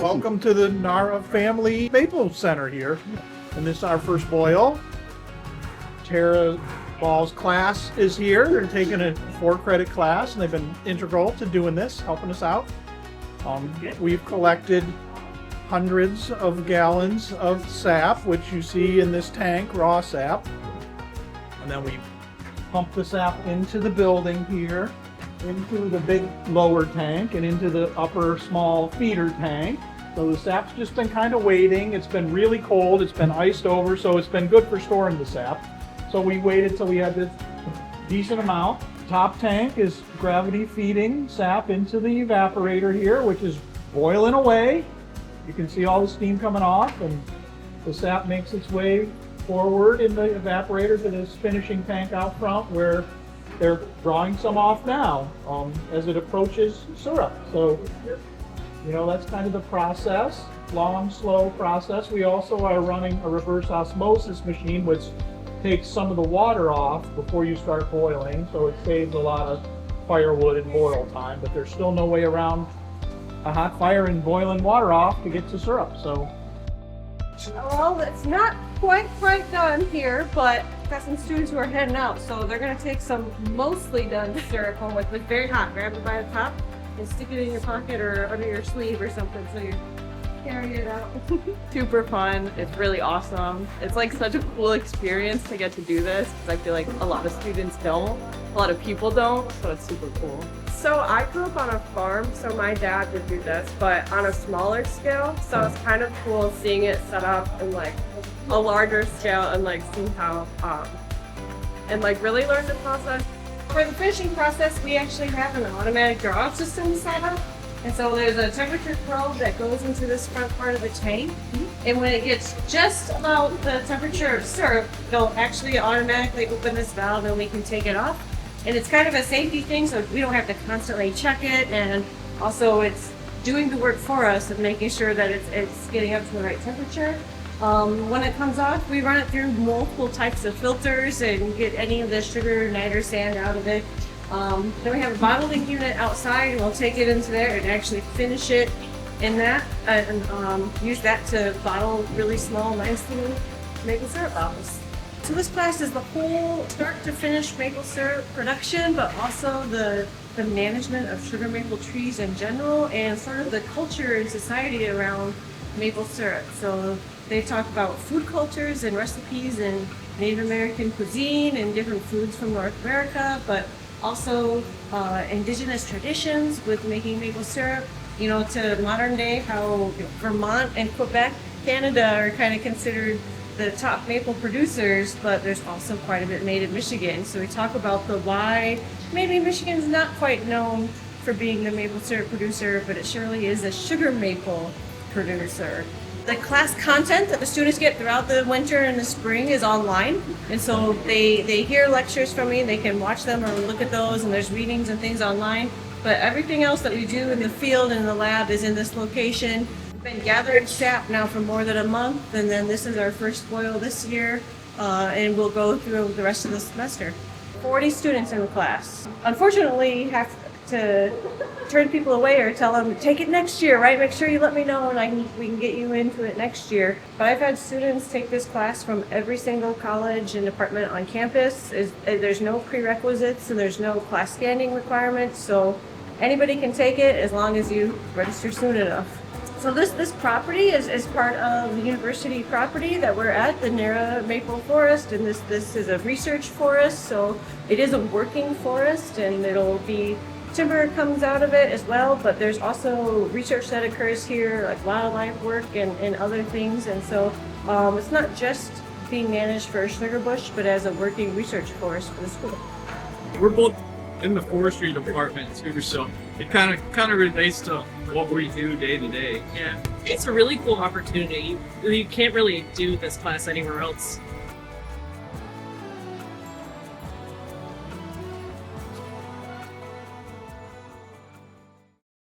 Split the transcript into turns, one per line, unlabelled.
Welcome to the Nara Family Maple Center here. And this is our first boil. Tara Ball's class is here. They're taking a 4-credit class and they've been integral to doing this, helping us out. We've collected hundreds of gallons of sap, which you see in this tank, raw sap. And then we pump the sap into the building here, into the big lower tank and into the upper small feeder tank. So the sap's just been kind of waiting. It's been really cold. It's been iced over, so it's been good for storing the sap. So we waited till we had this decent amount. Top tank is gravity feeding sap into the evaporator here, which is boiling away. You can see all the steam coming off, and the sap makes its way forward in the evaporator to this finishing tank out front where they're drawing some off now as it approaches syrup. So, you know, that's kind of the process, long, slow process. We also are running a reverse osmosis machine, which takes some of the water off before you start boiling. So it saves a lot of firewood and boil time, but there's still no way around a hot fire and boiling water off to get to syrup. So,
well, it's not quite done here, but got some students who are heading out, so they're going to take some mostly done syrup home with very hot. Grab it by the top and stick it in your pocket or under your sleeve or something so you carry it out.
Super fun. It's really awesome. It's like such a cool experience to get to do this because I feel like a lot of students don't, a lot of people don't, so it's super cool.
So I grew up on a farm, so my dad would do this, but on a smaller scale. So it's kind of cool seeing it set up in like a larger scale and like seeing how and like really learn the process. For the finishing process, we actually have an automatic draw system set up. And so there's a temperature probe that goes into this front part of the tank. And when it gets just about the temperature of syrup, they'll actually automatically open this valve and we can take it off. And it's kind of a safety thing, so we don't have to constantly check it. And also it's doing the work for us of making sure that it's getting up to the right temperature. When it comes off, we run it through multiple types of filters and get any of the sugar, niter, sand out of it. Then we have a bottling unit outside, and we'll take it into there and actually finish it in that and use that to bottle really small, nice little maple syrup bottles. So this class is the whole start to finish maple syrup production, but also the management of sugar maple trees in general and sort of the culture and society around maple syrup. So they talk about food cultures and recipes and Native American cuisine and different foods from North America, but also indigenous traditions with making maple syrup, you know, to modern day, how Vermont and Quebec, Canada are kind of considered the top maple producers, but there's also quite a bit made in Michigan. So we talk about the why maybe Michigan's not quite known for being the maple syrup producer, but it surely is a sugar maple producer. The class content that the students get throughout the winter and the spring is online. And so they hear lectures from me, they can watch them or look at those, and there's readings and things online. But everything else that we do in the field and in the lab is in this location. We've been gathering sap now for more than a month, and then this is our first boil this year, and we'll go through the rest of the semester. 40 students in the class. Unfortunately, you have to turn people away or tell them, take it next year, right? Make sure you let me know and we can get you into it next year. But I've had students take this class from every single college and department on campus. There's no prerequisites and there's no class standing requirements, so anybody can take it as long as you register soon enough. So this property is part of the university property that we're at, the Nara Maple Forest, and this is a research forest, so it is a working forest, and it'll be timber comes out of it as well, but there's also research that occurs here, like wildlife work and other things, and so it's not just being managed for a sugar bush, but as a working research forest for the school.
We're both in the forestry department too, so it kind of relates to what we do day to day.
Yeah, it's a really cool opportunity. You can't really do this class anywhere else